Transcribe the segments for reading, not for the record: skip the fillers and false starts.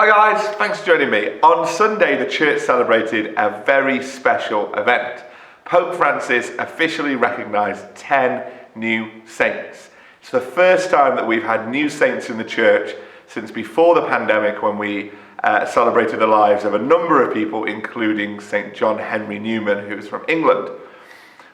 Hi guys, thanks for joining me. On Sunday, the church celebrated a very special event. Pope Francis officially recognised 10 new saints. It's the first time that we've had new saints in the church since before the pandemic, when we celebrated the lives of a number of people, including St. John Henry Newman, who's from England.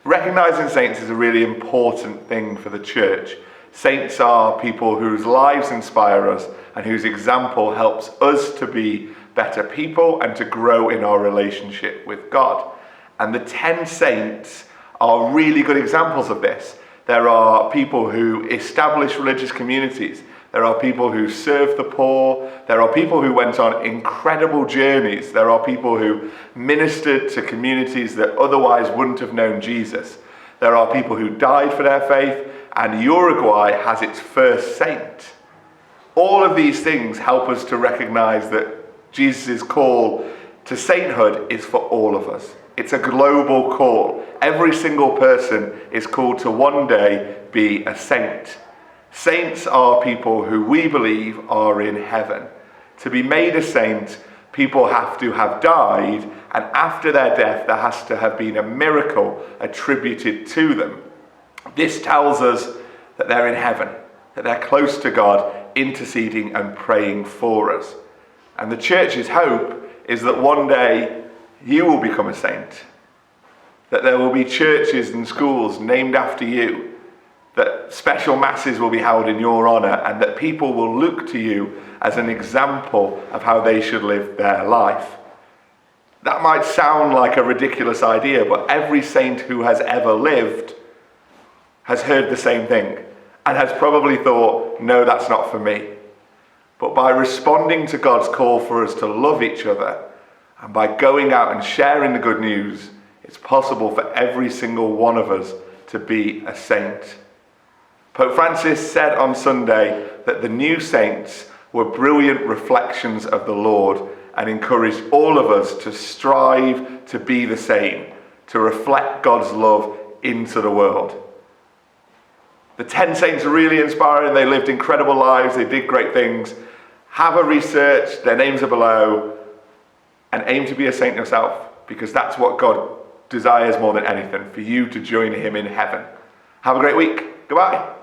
Recognising saints is a really important thing for the church. Saints are people whose lives inspire us and whose example helps us to be better people and to grow in our relationship with God. And the 10 saints are really good examples of this. There are people who establish religious communities. There are people who serve the poor. There are people who went on incredible journeys. There are people who ministered to communities that otherwise wouldn't have known Jesus. There are people who died for their faith, and Uruguay has its first saint. All of these things help us to recognize that Jesus' call to sainthood is for all of us. It's a global call. Every single person is called to one day be a saint. Saints are people who we believe are in heaven. To be made a saint, people have to have died, and after their death, there has to have been a miracle attributed to them. This tells us that they're in heaven, that they're close to God, interceding and praying for us. And the church's hope is that one day you will become a saint, that there will be churches and schools named after you, that special masses will be held in your honour, and that people will look to you as an example of how they should live their life. That might sound like a ridiculous idea, but every saint who has ever lived has heard the same thing and has probably thought, no, that's not for me. But by responding to God's call for us to love each other, and by going out and sharing the good news, it's possible for every single one of us to be a saint. Pope Francis said on Sunday that the new saints were brilliant reflections of the Lord, and encouraged all of us to strive to be the same, to reflect God's love into the world. The 10 saints are really inspiring. They lived incredible lives. They did great things. Have a research. Their names are below. And aim to be a saint yourself, because that's what God desires more than anything, for you to join him in heaven. Have a great week. Goodbye.